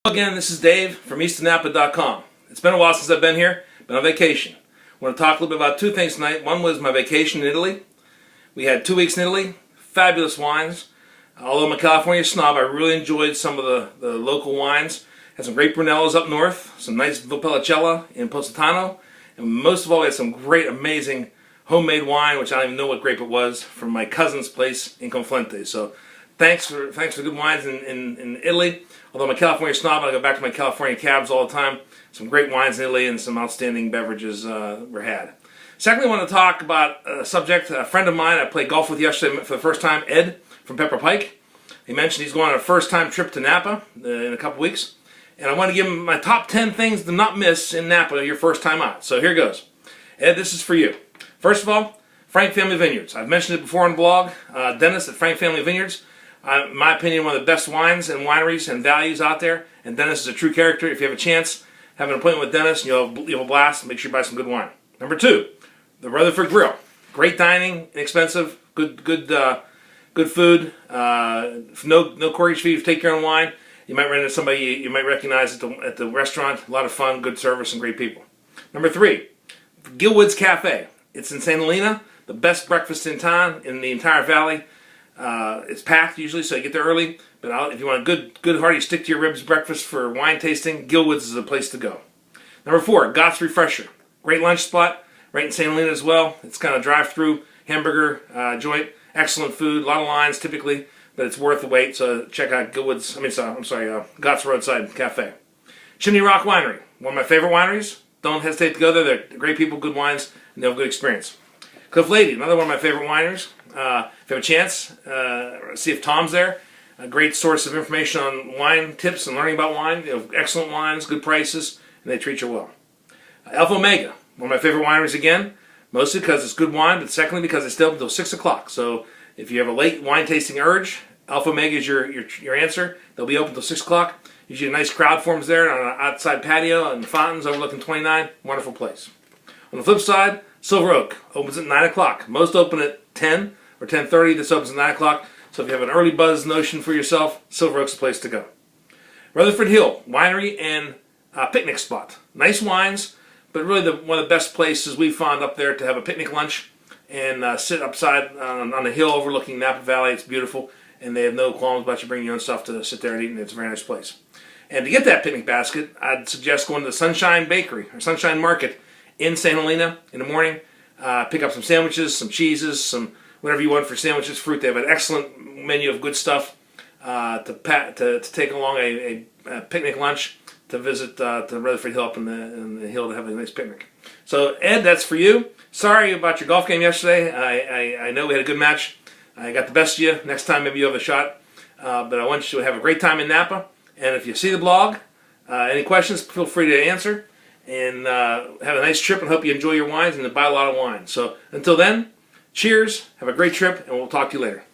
Again, this is Dave from eastofnapa.com. It's been a while since I've been here. Been on vacation. I want to talk a little bit about two things tonight. One was my vacation in Italy. We had 2 weeks in Italy. Fabulous wines. Although I'm a California snob, I really enjoyed some of the local wines. Had some great Brunellos up north, some nice Valpolicella in Positano, and most of all, we had some great, amazing homemade wine, which I don't even know what grape it was, from my cousin's place in Conflente. So thanks for good wines in Italy. Although I'm a California snob, I go back to my California cabs all the time. Some great wines in Italy and some outstanding beverages were had. Secondly, I want to talk about a subject. A friend of mine I played golf with yesterday for the first time, Ed from Pepper Pike. He mentioned he's going on a first-time trip to Napa in a couple weeks. And I want to give him my top 10 things to not miss in Napa your first time out. So here goes. Ed, this is for you. First of all, Frank Family Vineyards. I've mentioned it before on the blog. Dennis at Frank Family Vineyards. In my opinion, one of the best wines and wineries and values out there. And Dennis is a true character. If you have a chance, have an appointment with Dennis, you'll have a blast. Make sure you buy some good wine. Number two, the Rutherford Grill. Great dining, inexpensive, good food. No corkage fee. Take your own wine. You might run into somebody you might recognize at the restaurant. A lot of fun, good service, and great people. Number three, Gilwood's Cafe. It's in St. Helena. The best breakfast in town in the entire valley. It's packed usually, so you get there early. But if you want a good hearty stick to your ribs breakfast for wine tasting, Gilwood's is a place to go. Number four, Gott's Refresher. Great lunch spot, right in St. Helena as well. It's kind of drive-through hamburger joint. Excellent food, a lot of lines typically, but it's worth the wait. So check out Gott's Roadside Cafe. Chimney Rock Winery, one of my favorite wineries. Don't hesitate to go there. They're great people, good wines, and they have a good experience. Cliff Lady, another one of my favorite wineries. If you have a chance, see if Tom's there. A great source of information on wine tips and learning about wine. They have excellent wines, good prices, and they treat you well. Alpha Omega, one of my favorite wineries again, mostly because it's good wine, but secondly because they stay open until 6 o'clock. So if you have a late wine tasting urge, Alpha Omega is your answer. They'll be open until 6 o'clock. Usually a nice crowd forms there on an outside patio and fountains overlooking 29. Wonderful place. On the flip side, Silver Oak opens at 9 o'clock. Most open at 10 or 10:30. This opens at 9 o'clock. So if you have an early buzz notion for yourself, Silver Oak's the place to go. Rutherford Hill Winery and picnic spot. Nice wines, but really one of the best places we've found up there to have a picnic lunch and sit upside on a hill overlooking Napa Valley. It's beautiful, and they have no qualms about you bringing your own stuff to sit there and eat, and it's a very nice place. And to get that picnic basket, I'd suggest going to the Sunshine Bakery or Sunshine Market in St. Helena in the morning. Pick up some sandwiches, some cheeses, some whatever you want for sandwiches, fruit. They have an excellent menu of good stuff to take along a picnic lunch to visit to Rutherford Hill up in the hill to have a nice picnic. So Ed, that's for you. Sorry about your golf game yesterday. I know we had a good match. I got the best of you. Next time maybe you have a shot. But I want you to have a great time in Napa. And if you see the blog, any questions, feel free to answer. And have a nice trip and hope you enjoy your wines and buy a lot of wine. So until then, cheers, have a great trip, and we'll talk to you later.